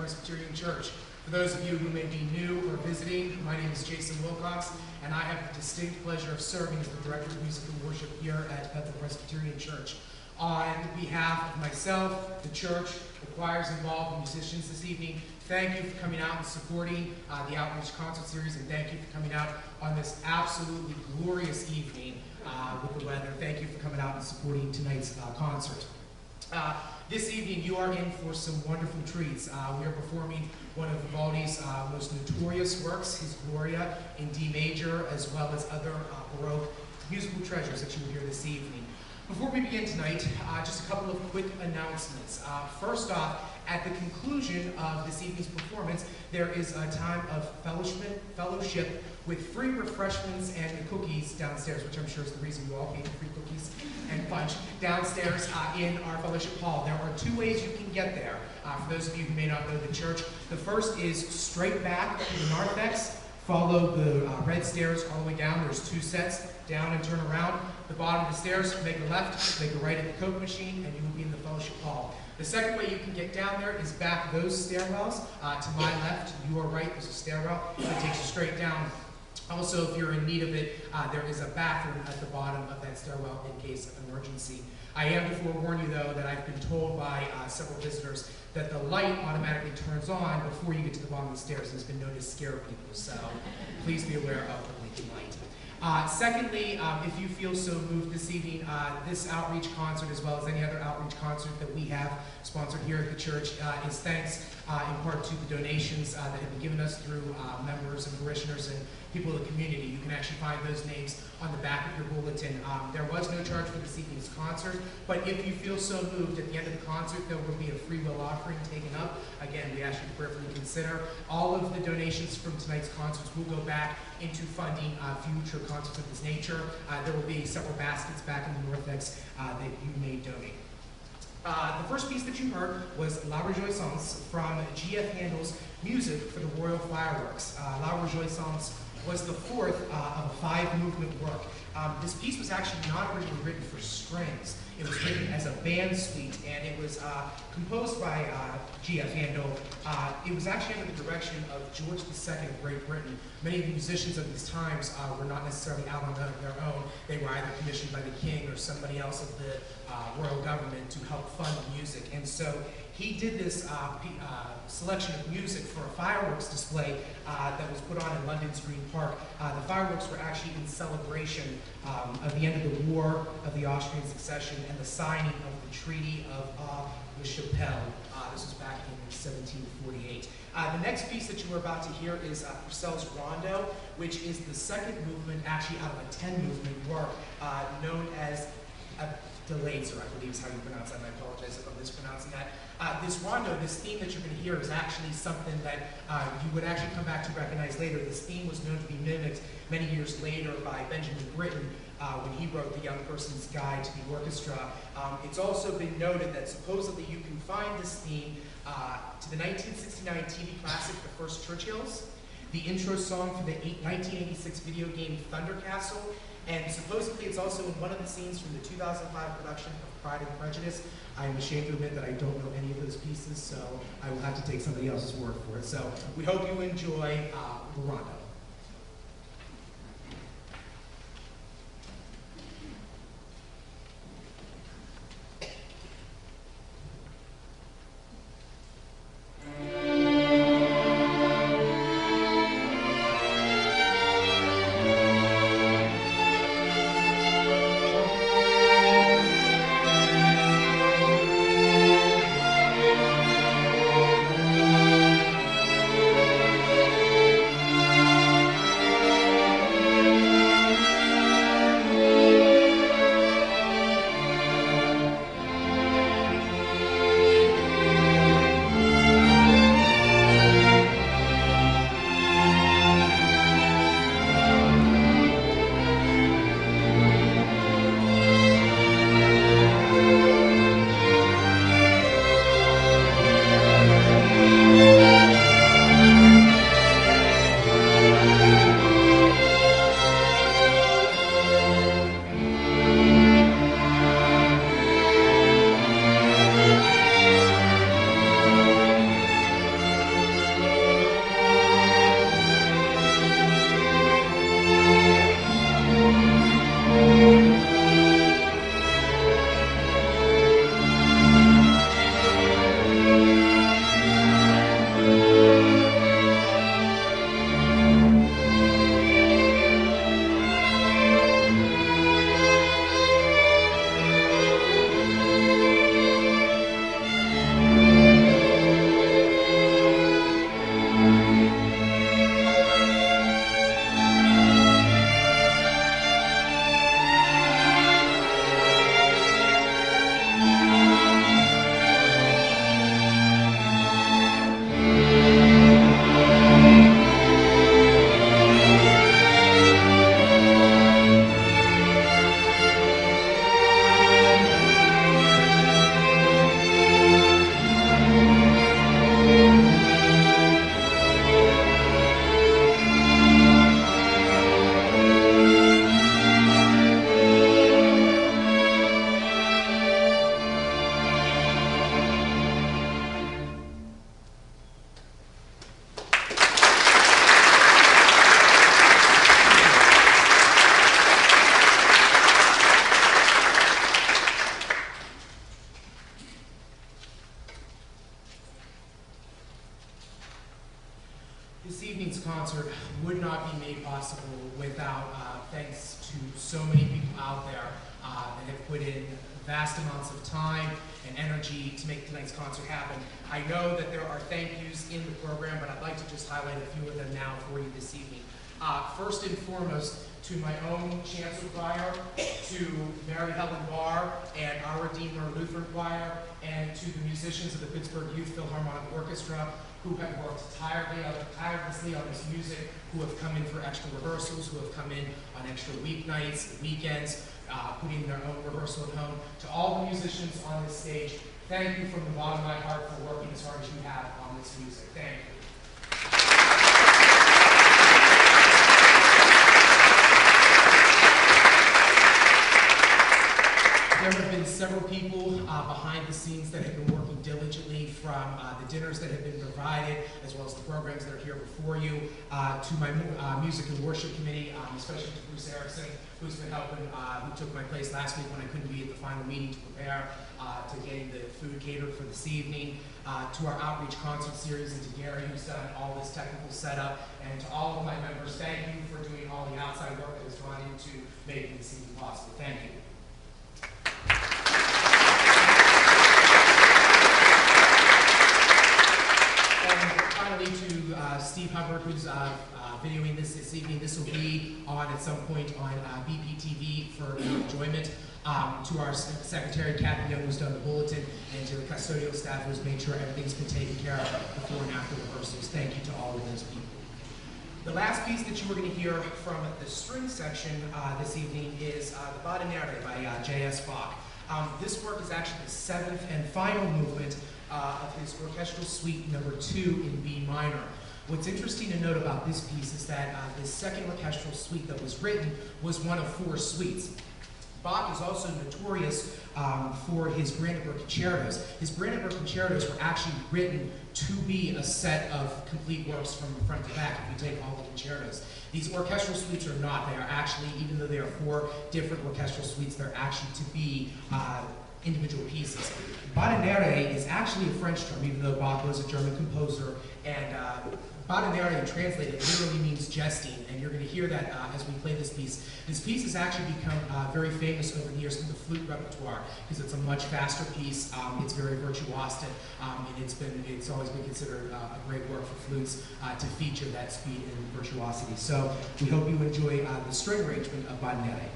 Presbyterian Church. For those of you who may be new or visiting, my name is Jason Wilcox, and I have the distinct pleasure of serving as the Director of Music and Worship here at Bethel Presbyterian Church. On behalf of myself, the church, the choirs involved, and musicians this evening, thank you for coming out and supporting the Outreach Concert Series, and thank you for coming out on this absolutely glorious evening with the weather. Thank you for coming out and supporting tonight's concert. This evening, you are in for some wonderful treats. We are performing one of Vivaldi's most notorious works, his Gloria in D major, as well as other Baroque musical treasures that you will hear this evening. Before we begin tonight, just a couple of quick announcements. First off, at the conclusion of this evening's performance, there is a time of fellowship with free refreshments and cookies downstairs, which I'm sure is the reason you all came, free cookies and punch, downstairs in our fellowship hall. There are two ways you can get there. For those of you who may not know the church, the first is straight back to the narthex. Follow the red stairs all the way down. There's two sets, down and turn around. The bottom of the stairs, make a left, make a right at the Coke machine, and you will be in the fellowship hall. The second way you can get down there is back those stairwells. To my left, your right, there's a stairwell that takes you straight down. Also, if you're in need of it, there is a bathroom at the bottom of that stairwell in case of emergency. I am to forewarn you, though, that I've been told by several visitors that the light automatically turns on before you get to the bottom of the stairs. It's been known to scare people, so please be aware of the blinking light. Secondly, if you feel so moved this evening, this outreach concert, as well as any other outreach concert that we have sponsored here at the church, is thanks in part to the donations that have been given us through members and parishioners and people of the community. You can actually find those names on the back of your bulletin. There was no charge for this evening's concert, but if you feel so moved, at the end of the concert, there will be a free will offering taken up. Again, we ask you to prayerfully consider. All of the donations from tonight's concerts will go back into funding future concerts of this nature. There will be several baskets back in the narthex that you may donate. The first piece that you heard was La Rejoissance from G.F. Handel's Music for the Royal Fireworks. La Rejoissance was the fourth of a five-movement work. This piece was actually not originally written for strings. It was written as a band suite, and it was composed by G.F. Handel. It was actually under the direction of George II of Great Britain. Many of the musicians of these times were not necessarily out on their own. They were either commissioned by the king or somebody else of the royal government to help fund music. And so he did this selection of music for a fireworks display that was put on in London's Green Park. The fireworks were actually in celebration of the end of the War of the Austrian Succession and the signing of the Treaty of Aix-la-Chapelle. This was back in 1748. The next piece that you were about to hear is Purcell's Rondo, which is the second movement, actually out of a 10-movement work, known as Delazer, I believe is how you pronounce that, and I apologize if I'm mispronouncing that. This rondo, this theme that you're going to hear, is actually something that you would actually come back to recognize later. This theme was known to be mimicked many years later by Benjamin Britten when he wrote The Young Person's Guide to the Orchestra. It's also been noted that supposedly you can find this theme to the 1969 TV classic, The First Churchills, the intro song for the 1986 video game Thunder Castle, and supposedly it's also in one of the scenes from the 2005 production of Pride and Prejudice. I am ashamed to admit that I don't know any of those pieces, so I will have to take somebody else's word for it. So we hope you enjoy the rondo. This evening's concert would not be made possible without thanks to so many people out there that have put in vast amounts of time and energy to make tonight's concert happen. I know that there are thank yous in the program, but I'd like to just highlight a few of them now for you this evening. First and foremost, to my own chancel choir, to Mary Helen Barr and Our Redeemer Lutheran Choir, and to the musicians of the Pittsburgh Youth Philharmonic Orchestra, who have worked tirelessly on this music, who have come in for extra rehearsals, who have come in on extra weeknights, weekends, putting their own rehearsal at home. To all the musicians on this stage, thank you from the bottom of my heart for working as hard as you have on this music. Thank you. There have been several people behind the scenes that have been working diligently, from the dinners that have been provided, as well as the programs that are here before you, to my music and worship committee, especially to Bruce Erickson, who's been helping, who took my place last week when I couldn't be at the final meeting to prepare, to getting the food catered for this evening, to our outreach concert series, and to Gary, who's done all this technical setup, and to all of my members, thank you for doing all the outside work that has gone into making this evening possible. Thank you. Finally, to Steve Hubbard, who's videoing this evening. This will be on at some point on BPTV for your enjoyment. To our secretary, Kathy Young, who's done the bulletin, and to the custodial staff who's made sure everything's been taken care of before and after rehearsals. Thank you to all of those people. The last piece that you were going to hear from the string section this evening is the Badinere by J.S. Bach. This work is actually the seventh and final movement of his orchestral suite number 2 in B minor. What's interesting to note about this piece is that this second orchestral suite that was written was one of 4 suites. Bach is also notorious for his Brandenburg concertos. His Brandenburg concertos were actually written to be a set of complete works from front to back, if you take all the concertos. These orchestral suites are not. They are actually, even though they are 4 different orchestral suites, they're actually to be individual pieces. Badinere is actually a French term, even though Bach was a German composer, and Badinere translated literally means jesting, and you're going to hear that as we play this piece. This piece has actually become very famous over the years in the flute repertoire, because it's a much faster piece, it's very virtuosic, and it's always been considered a great work for flutes to feature that speed and virtuosity. So we hope you enjoy the string arrangement of Badinere.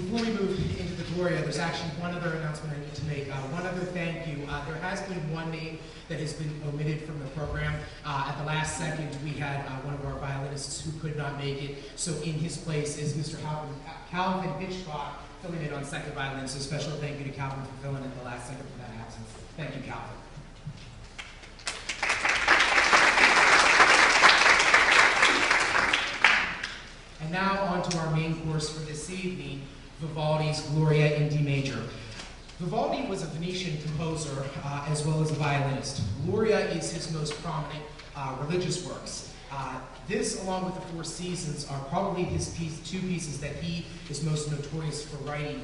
Before we move into the Gloria, there's actually one other announcement I need to make. One other thank you. There has been one name that has been omitted from the program. At the last second, we had one of our violinists who could not make it. So in his place is Mr. Calvin Hitchcock, filling in on second violin. So special thank you to Calvin for filling in at the last second for that absence. Thank you, Calvin. And now on to our main course for this evening, Vivaldi's Gloria in D major. Vivaldi was a Venetian composer as well as a violinist. Gloria is his most prominent religious works. This, along with the Four Seasons, are probably his two pieces that he is most notorious for writing.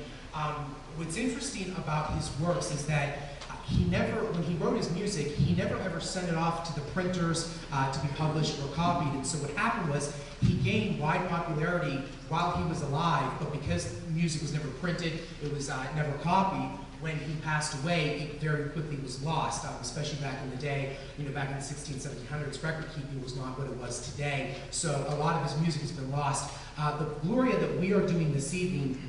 What's interesting about his works is that he never, when he wrote his music, he never ever sent it off to the printers to be published or copied. And so what happened was he gained wide popularity while he was alive, but because music was never printed, it was never copied. When he passed away, it very quickly was lost, especially back in the day, back in the 1600s, 1700s, record keeping was not what it was today. So a lot of his music has been lost. The Gloria that we are doing this evening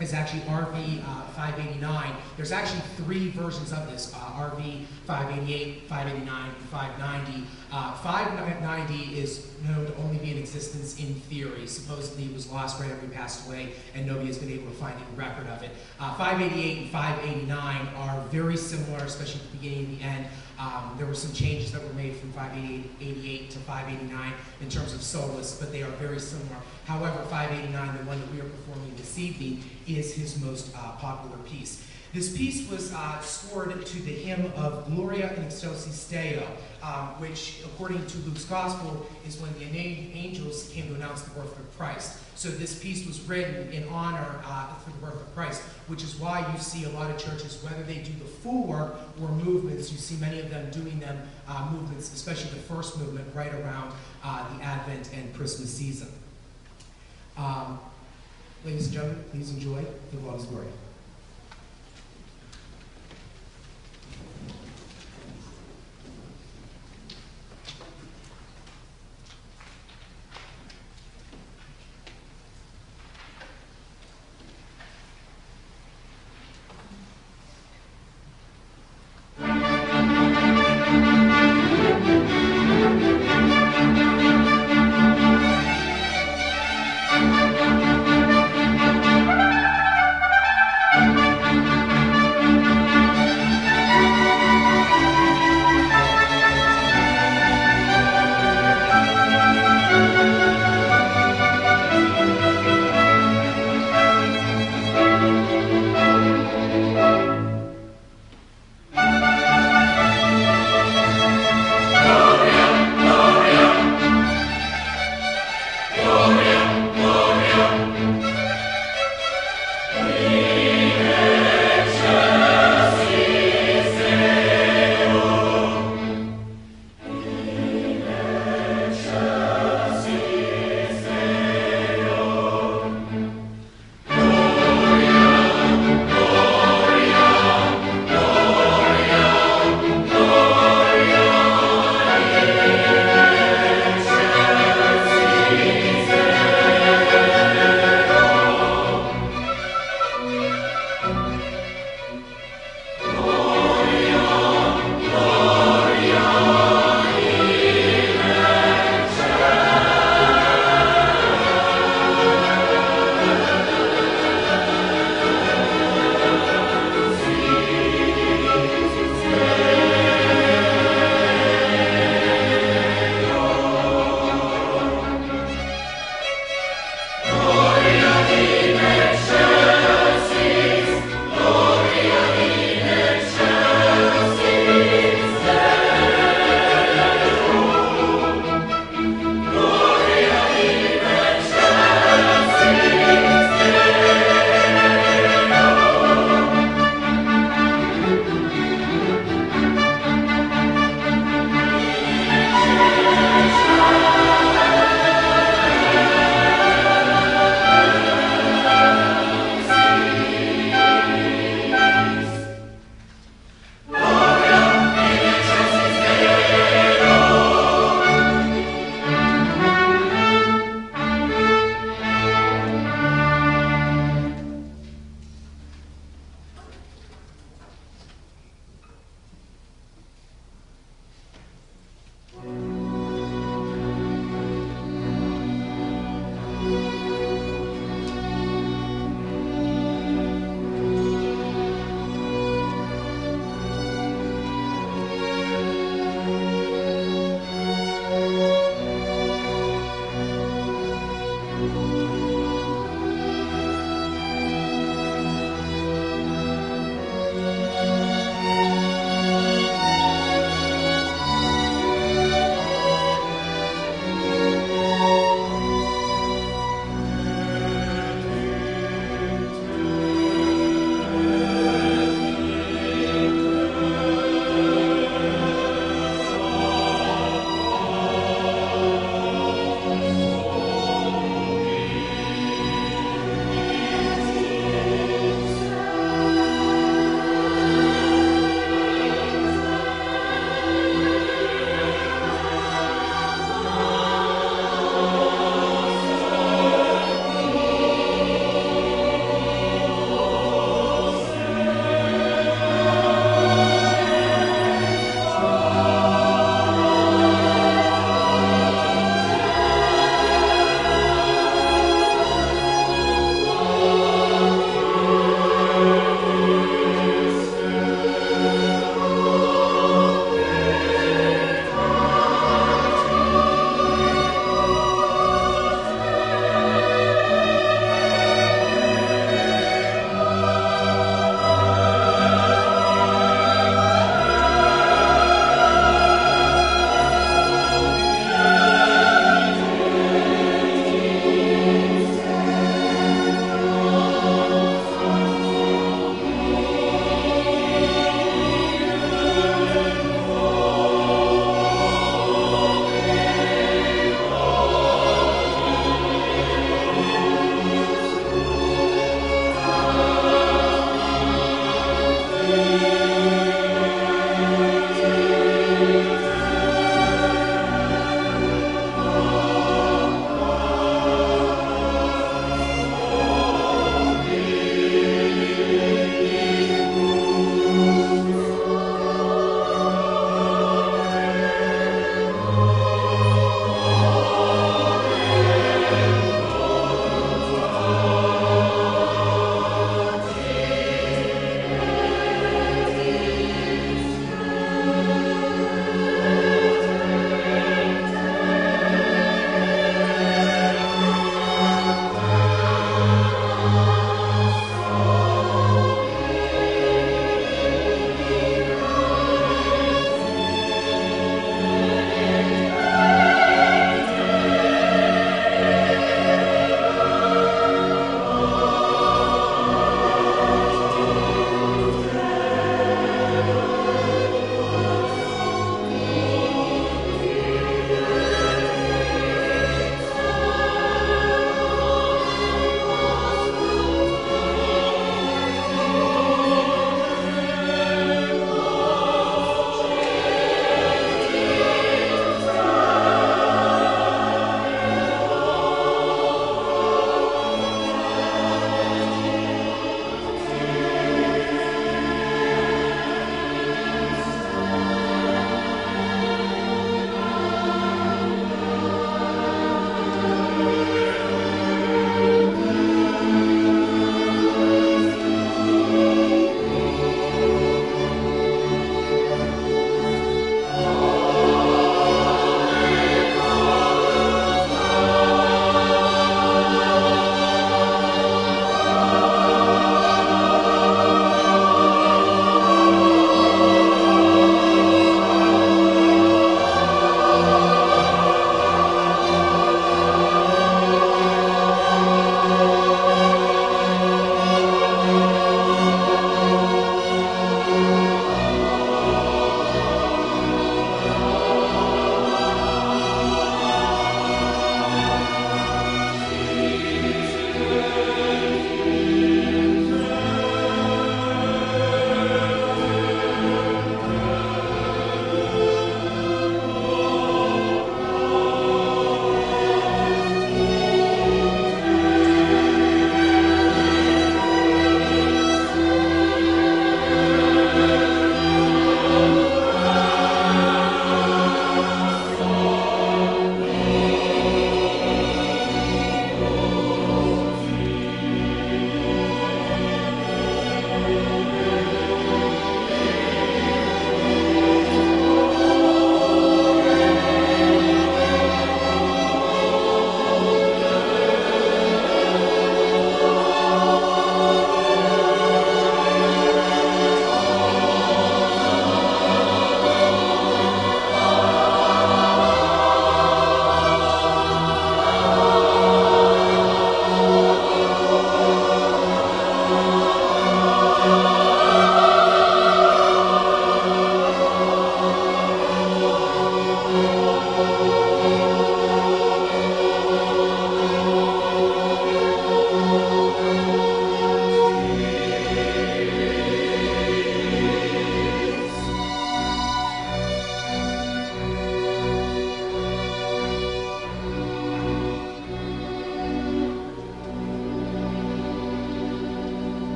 is actually RV 589. There's actually three versions of this, RV 588, 589, and 590. 590 is known to only be in existence in theory. Supposedly it was lost right after he passed away, and nobody has been able to find any record of it. 588 and 589 are very similar, especially at the beginning and the end. There were some changes that were made from 588 to 589 in terms of soloists, but they are very similar. However, 589, the one that we are performing this evening, is his most popular piece. This piece was scored to the hymn of Gloria in Excelsis Deo, which, according to Luke's Gospel, is when the angels came to announce the birth of Christ. So this piece was written in honor for the birth of Christ, which is why you see a lot of churches, whether they do the full work or movements, you see many of them doing them movements, especially the first movement, right around the Advent and Christmas season. Ladies and gentlemen, please enjoy Vivaldi's Gloria.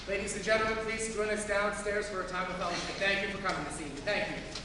Ladies and gentlemen, please join us downstairs for a time of fellowship. Thank you for coming this evening. Thank you.